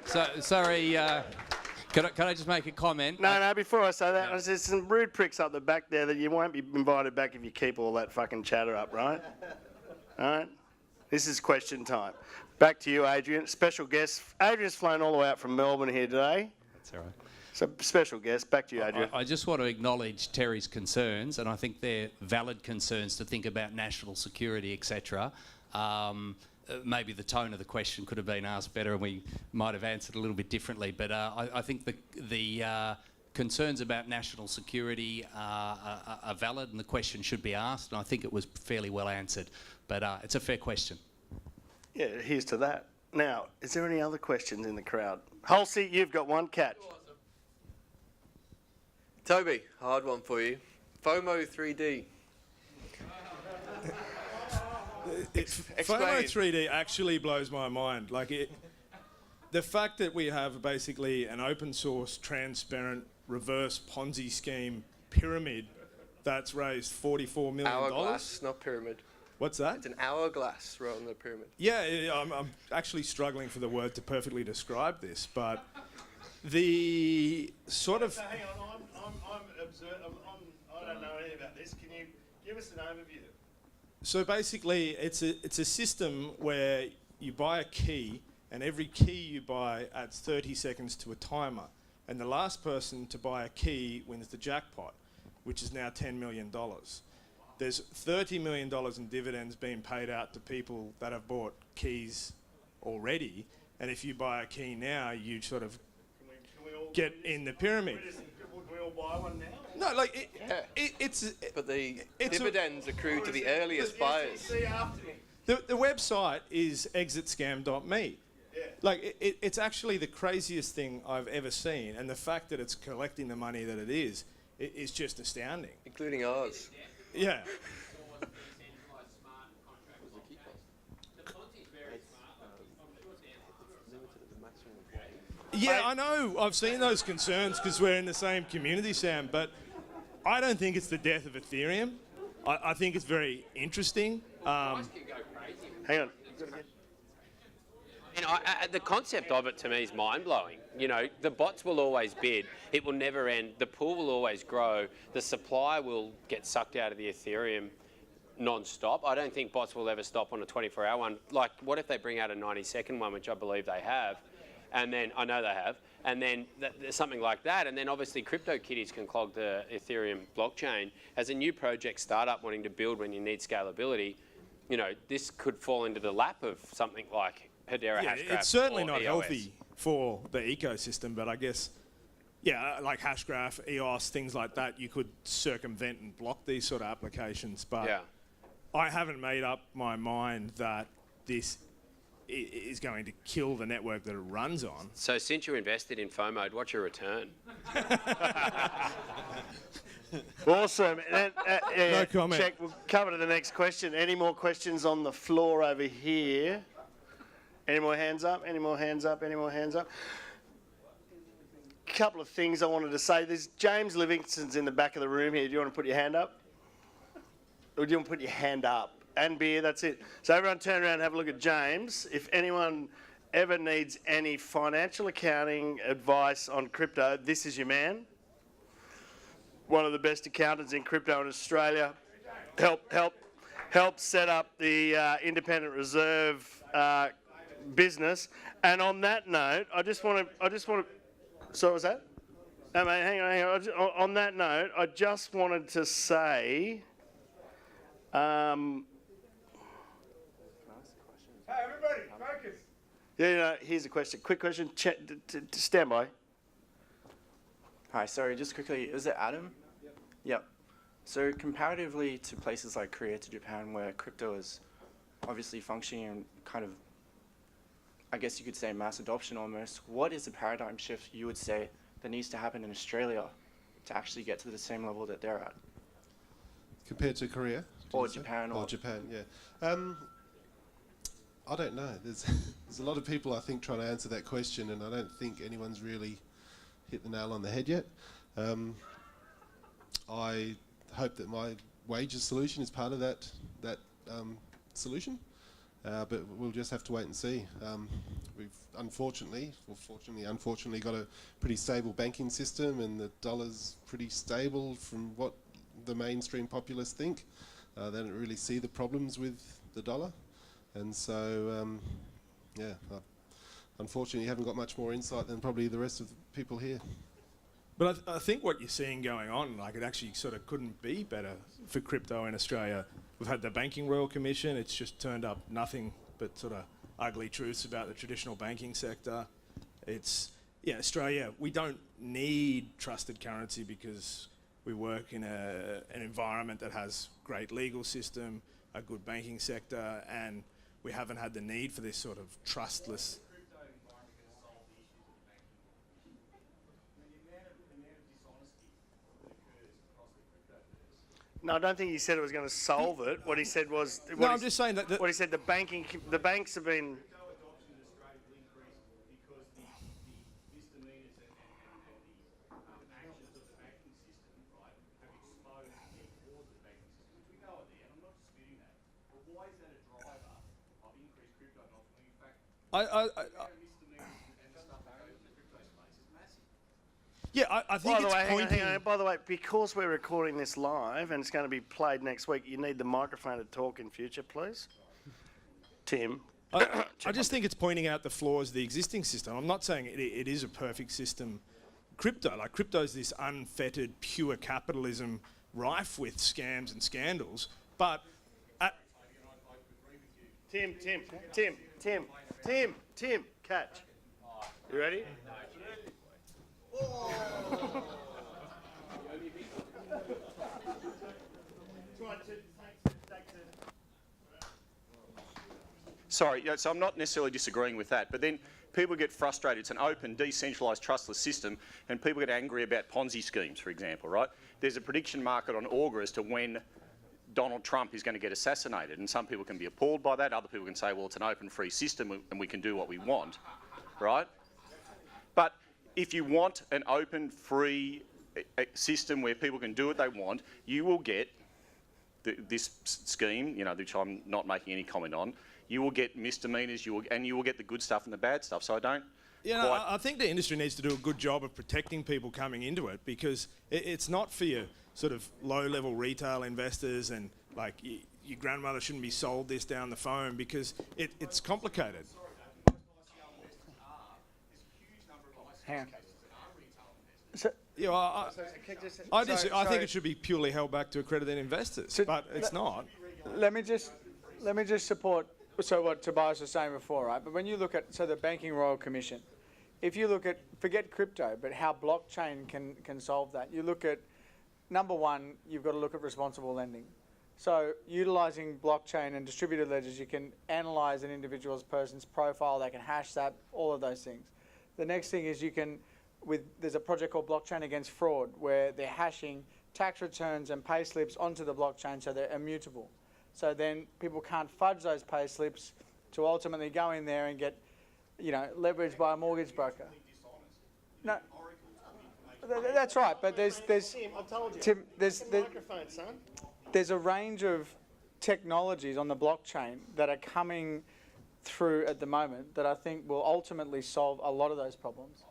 So, sorry, can I just make a comment? No, before I say that, there's some rude pricks up the back there that you won't be invited back if you keep all that fucking chatter up, right? All right? This is question time. Back to you, Adrian. Special guest. Adrian's flown all the way out from Melbourne here today. That's all right. So, special guest. Back to you, Adrian. I just want to acknowledge Terry's concerns, and I think they're valid concerns to think about national security, etc. Maybe the tone of the question could have been asked better and we might have answered a little bit differently, but I think the concerns about national security are valid and the question should be asked, and I think it was fairly well answered, but it's a fair question. Yeah, here's to that. Now, is there any other questions in the crowd? Halsey, you've got one catch. Toby, hard one for you. FOMO 3D. FOMO 3D actually blows my mind. Like, the fact that we have basically an open source, transparent, reverse Ponzi scheme pyramid that's raised $44 million. Hourglass, not pyramid. What's that? It's an hourglass rather than a pyramid. Yeah, I'm actually struggling for the word to perfectly describe this, but the sort of... So hang on, I don't know anything about this. Can you give us an overview? So basically, it's a system where you buy a key, and every key you buy adds 30 seconds to a timer. And the last person to buy a key wins the jackpot, which is now $10 million. There's $30 million in dividends being paid out to people that have bought keys already. And if you buy a key now, you sort of get in the pyramid. Can we all buy one now? No, like, but the dividends accrue to the earliest buyers. The website is exitscam.me. Yeah. Like, it's actually the craziest thing I've ever seen, and the fact that it's collecting the money that it is just astounding. Including ours. Yeah. Yeah, I know. I've seen those concerns because we're in the same community, Sam, but I don't think it's the death of Ethereum. I think it's very interesting. Hang on. And the concept of it to me is mind-blowing. You know, the bots will always bid. It will never end. The pool will always grow. The supply will get sucked out of the Ethereum non-stop. I don't think bots will ever stop on a 24-hour one. Like, what if they bring out a 90-second one, which I believe they have? and then I know they have, and then there's something like that, and then obviously CryptoKitties can clog the Ethereum blockchain. As a new project startup wanting to build when you need scalability, you know, this could fall into the lap of something like Hedera Hashgraph. It's certainly or not EOS. healthy for the ecosystem, but I guess, yeah, like Hashgraph, EOS, things like that, you could circumvent and block these sort of applications. But Yeah. I haven't made up my mind that this is going to kill the network that it runs on. So since you invested in FOMO, what's your return? Awesome. No comment. Check. We'll cover to the next question. Any more questions on the floor over here? Any more hands up? Any more hands up? Any more hands up? Couple of things I wanted to say. There's James Livingston's in the back of the room here. Do you want to put your hand up? Or do you want to put your hand up? And beer, that's it. So everyone turn around and have a look at James. If anyone ever needs any financial accounting advice on crypto, this is your man. One of the best accountants in crypto in Australia. Help set up the independent reserve business. And on that note, I just want to. So what was that? No, mate, hang on. On that note, I just wanted to say. Hey, everybody, focus. Yeah, here's a question. Quick question. Stand by. Hi, sorry, just quickly, is it Adam? Yep. So comparatively to places like Korea to Japan, where crypto is obviously functioning in kind of, I guess you could say, mass adoption almost, what is the paradigm shift you would say that needs to happen in Australia to actually get to the same level that they're at? Compared to Korea? Or Japan? Or Japan, yeah. I don't know. There's a lot of people, I think, trying to answer that question, and I don't think anyone's really hit the nail on the head yet. I hope that my wages solution is part of that solution, but we'll just have to wait and see. We've unfortunately got a pretty stable banking system, and the dollar's pretty stable from what the mainstream populace think. They don't really see the problems with the dollar, and so yeah, unfortunately, you haven't got much more insight than probably the rest of the people here. But I think what you're seeing going on, like, it actually sort of couldn't be better for crypto in Australia. We've had the Banking Royal Commission. It's just turned up nothing but sort of ugly truths about the traditional banking sector. It's, yeah, Australia, we don't need trusted currency because we work in an environment that has great legal system, a good banking sector, and we haven't had the need for this sort of trustless. No, I don't think he said it was going to solve it. What he said was. No, I'm just saying that. What he said, the banks have been. Yeah, I think it's pointing. Hang on. By the way, because we're recording this live and it's going to be played next week, you need the microphone to talk in future, please. Tim. I just think it's pointing out the flaws of the existing system. I'm not saying it is a perfect system. Crypto is this unfettered, pure capitalism, rife with scams and scandals. But Tim, catch. You ready? Sorry, so I'm not necessarily disagreeing with that, but then people get frustrated. It's an open, decentralised, trustless system, and people get angry about Ponzi schemes, for example, right? There's a prediction market on Augur as to when Donald Trump is going to get assassinated, and some people can be appalled by that. Other people can say, well, it's an open, free system, and we can do what we want, right? But if you want an open, free system where people can do what they want, you will get this scheme, you know, which I'm not making any comment on. You will get misdemeanors, you will get the good stuff and the bad stuff. So I don't. Yeah, no, I think the industry needs to do a good job of protecting people coming into it, because it's not for your sort of low-level retail investors and like your grandmother shouldn't be sold this down the phone, because it's complicated. hang on. So, Yeah, I think it should be purely held back to accredited investors, but it's not. Let me just support what Tobias was saying before, right? But when you look at the Banking Royal Commission, if you look at forget crypto, but how blockchain can solve that, you look at number one, you've got to look at responsible lending. So utilising blockchain and distributed ledgers, you can analyse an individual's person's profile, they can hash that, all of those things. The next thing is there's a project called Blockchain Against Fraud, where they're hashing tax returns and pay slips onto the blockchain so they're immutable. So then people can't fudge those pay slips to ultimately go in there and get, leveraged by a mortgage broker. No, that's right. But there's Tim, I told you. Tim, Microphone, son. there's a range of technologies on the blockchain that are coming through at the moment that I think will ultimately solve a lot of those problems.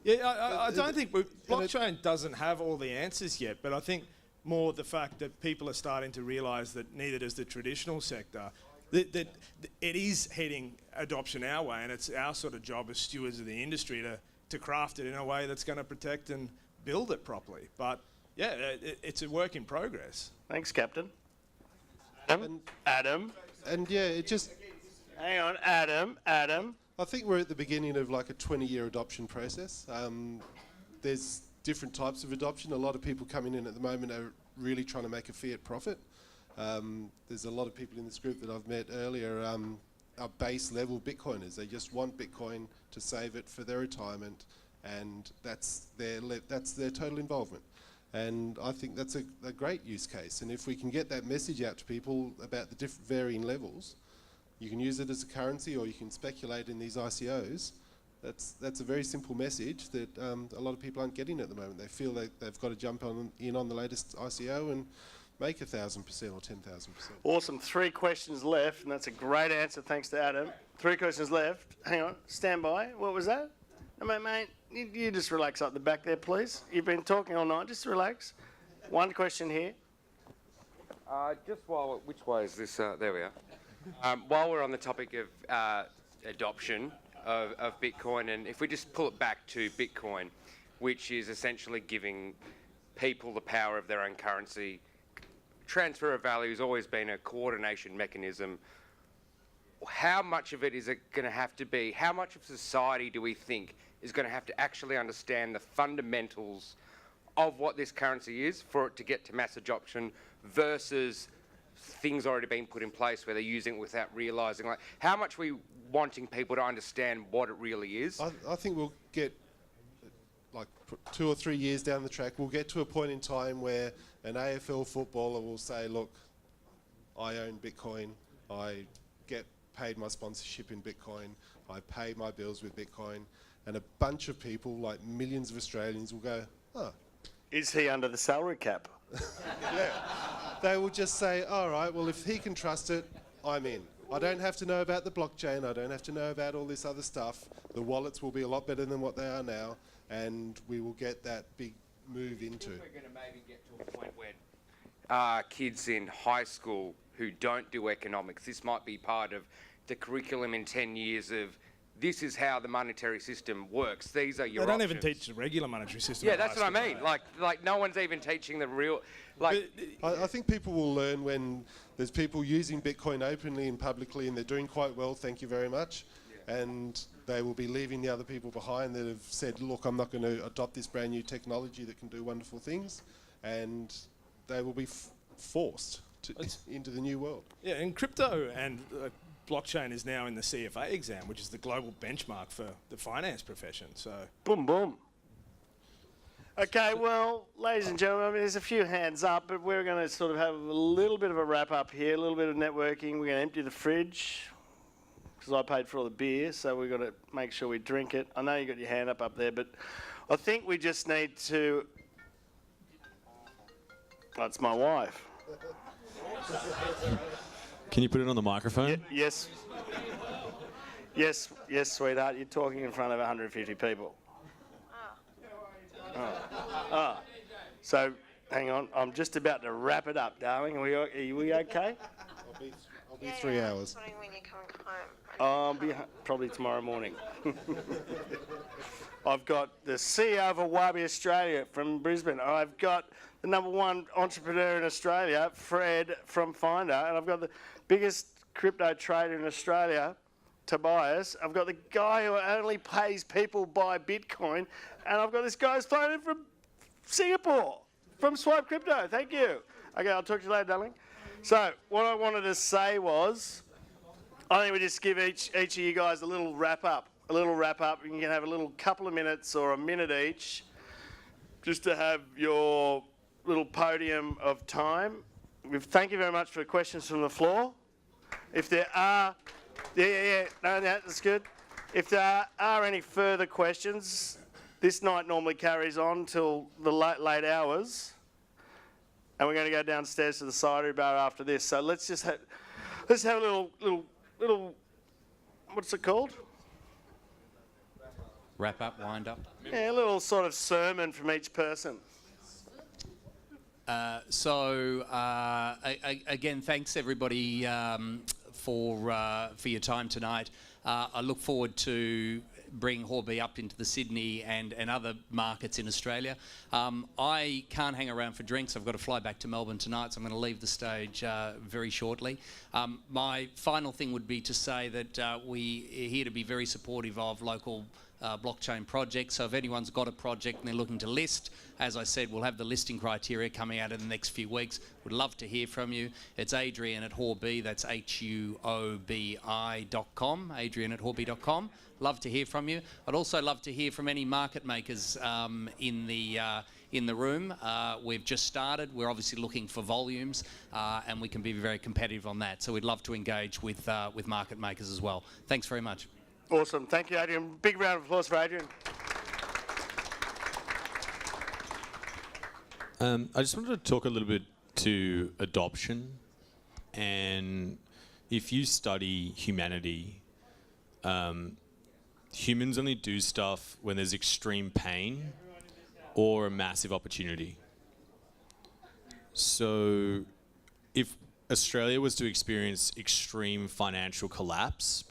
Yeah, I don't think blockchain doesn't have all the answers yet, but I think more the fact that people are starting to realise that neither does the traditional sector, that it is heading adoption our way, and it's our sort of job as stewards of the industry to craft it in a way that's going to protect and build it properly. But yeah, it's a work in progress. Thanks, Captain. Adam. And yeah, it just... Hang on, Adam. I think we're at the beginning of like a 20-year adoption process. There's different types of adoption. A lot of people coming in at the moment are really trying to make a fiat profit. There's a lot of people in this group that I've met earlier are base level Bitcoiners. They just want Bitcoin to save it for their retirement, and that's their total involvement. And I think that's a great use case. And if we can get that message out to people about the different varying levels, you can use it as a currency or you can speculate in these ICOs. That's a very simple message that a lot of people aren't getting at the moment. They feel like they've got to jump in on the latest ICO and make 1,000% or 10,000%. Awesome. 3 questions left, and that's a great answer. Thanks to Adam. 3 questions left. Hang on. Stand by. What was that? Mate, you just relax up the back there, please. You've been talking all night. Just relax. 1 question here. Which way is this? There we are. While we're on the topic of adoption of Bitcoin, and if we just pull it back to Bitcoin, which is essentially giving people the power of their own currency, transfer of value has always been a coordination mechanism. How much of it is it going to have to be? How much of society do we think is going to have to actually understand the fundamentals of what this currency is for it to get to mass adoption versus things already being put in place where they're using it without realising? Like, how much are we wanting people to understand what it really is? I think we'll get, like 2 or 3 years down the track, we'll get to a point in time where an AFL footballer will say, look, I own Bitcoin, I get paid my sponsorship in Bitcoin, I pay my bills with Bitcoin, and a bunch of people, like millions of Australians, will go, oh. Is he under the salary cap? Yeah. They will just say, all right, well, if he can trust it, I'm in. I don't have to know about the blockchain. I don't have to know about all this other stuff. The wallets will be a lot better than what they are now, and we will get that big move into. We're going to maybe get to a point where kids in high school who don't do economics, this might be part of the curriculum in 10 years of this is how the monetary system works. These are your They don't options. even teach the regular monetary system. Yeah, that's what I mean. Like no one's even teaching the real. Like, I think people will learn when there's people using Bitcoin openly and publicly, and they're doing quite well. Thank you very much. Yeah. And they will be leaving the other people behind that have said, "Look, I'm not going to adopt this brand new technology that can do wonderful things," and they will be forced into the new world. Yeah, and crypto and blockchain is now in the CFA exam, which is the global benchmark for the finance profession. So, boom, boom. Okay, well, ladies and gentlemen, I mean, there's a few hands up, but we're going to sort of have a little bit of a wrap up here, a little bit of networking. We're going to empty the fridge because I paid for all the beer, so we've got to make sure we drink it. I know you got your hand up there, but I think we just need to. That's my wife. Can you put it on the microphone? Yes. Yes, sweetheart. You're talking in front of 150 people. Oh. So, hang on. I'm just about to wrap it up, darling. Are we okay? I'll be 3 hours. When you're coming home. I'll be probably tomorrow morning. I've got the CEO of Huobi Australia from Brisbane. I've got the #1 entrepreneur in Australia, Fred from Finder, and I've got the biggest crypto trader in Australia, Tobias. I've got the guy who only pays people by Bitcoin, and I've got this guy who's flown in from Singapore, from Swipe Crypto. Thank you. Okay, I'll talk to you later, darling. So what I wanted to say was, I think we just give each of you guys a little wrap up. You can have a little couple of minutes or a minute each, just to have your little podium of time. Thank you very much for the questions from the floor. If there are, no, that's good. If there are any further questions, this night normally carries on till the late hours, and we're going to go downstairs to the cidery bar after this. So let's have a little, what's it called? Wrap up, wind up. Yeah, a little sort of sermon from each person. Again, thanks everybody for your time tonight. I look forward to bring Huobi up into the Sydney and other markets in Australia. I can't hang around for drinks. I've got to fly back to Melbourne tonight, so I'm going to leave the stage very shortly. My final thing would be to say that we are here to be very supportive of local blockchain projects. So if anyone's got a project and they're looking to list, as I said, we'll have the listing criteria coming out in the next few weeks. Would love to hear from you. It's Adrian at Huobi, that's HUOBI.com, Adrian at Huobi.com. Love to hear from you. I'd also love to hear from any market makers in the room. We've just started. We're obviously looking for volumes, and we can be very competitive on that. So we'd love to engage with market makers as well. Thanks very much. Awesome. Thank you, Adrian. Big round of applause for Adrian. I just wanted to talk a little bit to adoption. And if you study humanity, humans only do stuff when there's extreme pain or a massive opportunity. So if Australia was to experience extreme financial collapse,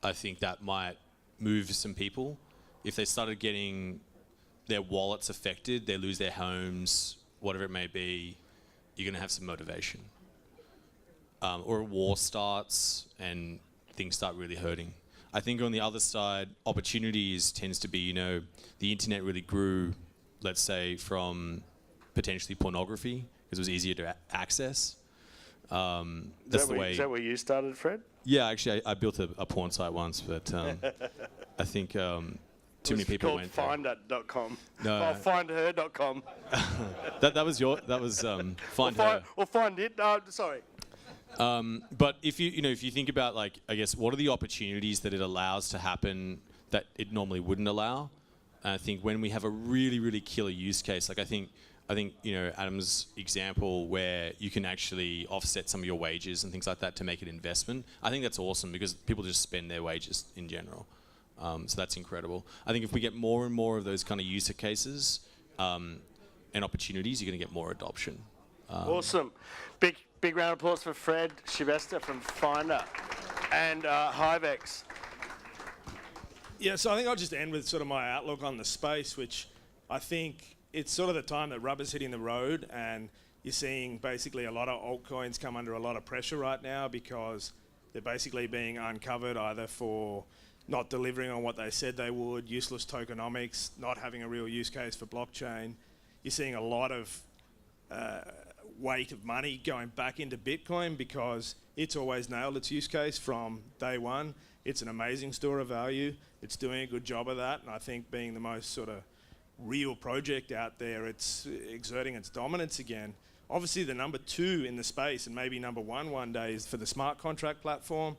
I think that might move some people. If they started getting their wallets affected, they lose their homes, whatever it may be, you're going to have some motivation. Or a war starts and things start really hurting. I think on the other side, opportunities tends to be, you know, the internet really grew, let's say, from potentially pornography, because it was easier to access. That's the way. Is that where you started, Fred? Yeah, actually, I built a porn site once, but I think too many people went there. Finder.com. No. Oh, findher.com. that was Find Her. Or Find It. Sorry. But if you think about, like, I guess, what are the opportunities that it allows to happen that it normally wouldn't allow? And I think when we have a really, really killer use case, like I think Adam's example where you can actually offset some of your wages and things like that to make an investment, I think that's awesome because people just spend their wages in general. So that's incredible. I think if we get more and more of those kind of use cases and opportunities, you're going to get more adoption. Awesome. Big round of applause for Fred Schebesta from Finder and HiveEX. Yeah, so I think I'll just end with sort of my outlook on the space, which I think it's sort of the time that rubber's hitting the road, and you're seeing basically a lot of altcoins come under a lot of pressure right now because they're basically being uncovered either for not delivering on what they said they would, useless tokenomics, not having a real use case for blockchain. You're seeing a lot of weight of money going back into Bitcoin because it's always nailed its use case from day one. It's an amazing store of value. It's doing a good job of that, and I think being the most sort of real project out there, it's exerting its dominance again. Obviously the number 2 in the space, and maybe number 1 one day, is for the smart contract platform.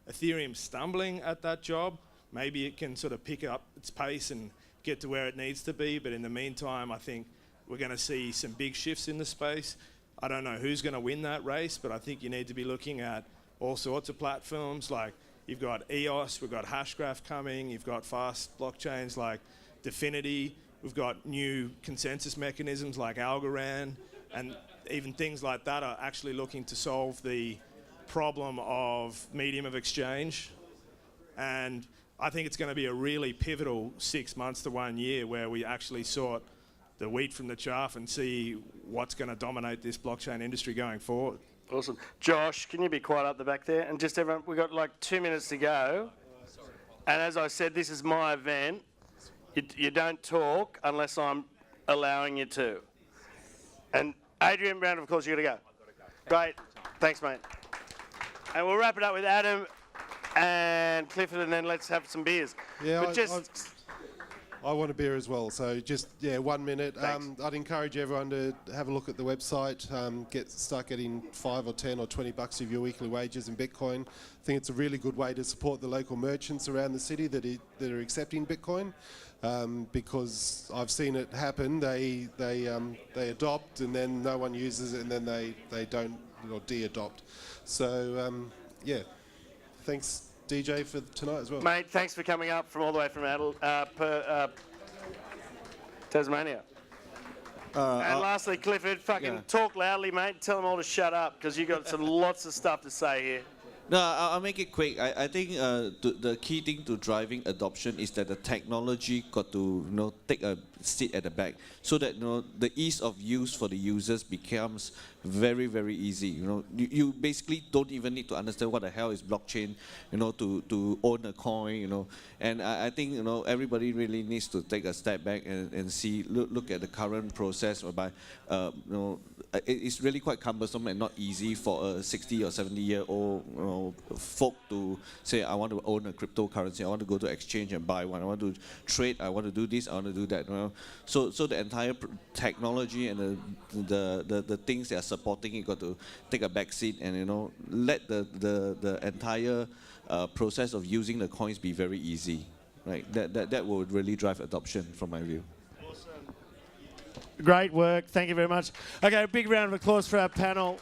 Ethereum's stumbling at that job. Maybe it can sort of pick up its pace and get to where it needs to be, but in the meantime I think we're going to see some big shifts in the space. I don't know who's going to win that race, but I think you need to be looking at all sorts of platforms. Like, you've got EOS, we've got Hashgraph coming, you've got fast blockchains like Definity, we've got new consensus mechanisms like Algorand, and even things like that are actually looking to solve the that problem of medium of exchange. And I think it's going to be a really pivotal 6 months to 1 year where we actually sort the wheat from the chaff and see what's going to dominate this blockchain industry going forward. Awesome. Josh, can you be quiet up the back there? And just everyone, we've got like 2 minutes to go. And as I said, this is my event. You don't talk unless I'm allowing you to. And Adrian, round of applause, you got to go. Great. Thanks, mate. And we'll wrap it up with Adam and Clifford, and then let's have some beers. Yeah, but I want a beer as well, so just 1 minute. I'd encourage everyone to have a look at the website, start getting $5 or $10 or $20 of your weekly wages in Bitcoin. I think it's a really good way to support the local merchants around the city that are accepting Bitcoin, because I've seen it happen. They adopt and then no one uses it, and then they don't or de-adopt. So thanks, DJ, for tonight as well. Mate, thanks for coming up from all the way from Tasmania. And lastly, Clifford, talk loudly, mate. Tell them all to shut up, because you've got lots of stuff to say here. No, I'll make it quick. I think the key thing to driving adoption is that the technology got to take a seat at the back, so that the ease of use for the users becomes very, very easy. You basically don't even need to understand what the hell is blockchain, to own a coin. And I think everybody really needs to take a step back and see look at the current process, whereby it's really quite cumbersome and not easy for a 60 or 70-year-old folk to say, I want to own a cryptocurrency, I want to go to exchange and buy one, I want to trade, I want to do this, I want to do that. So the entire technology and the things that are supporting it got to take a back seat and let the entire process of using the coins be very easy. Right? That will really drive adoption from my view. Great work. Thank you very much. Okay, a big round of applause for our panel.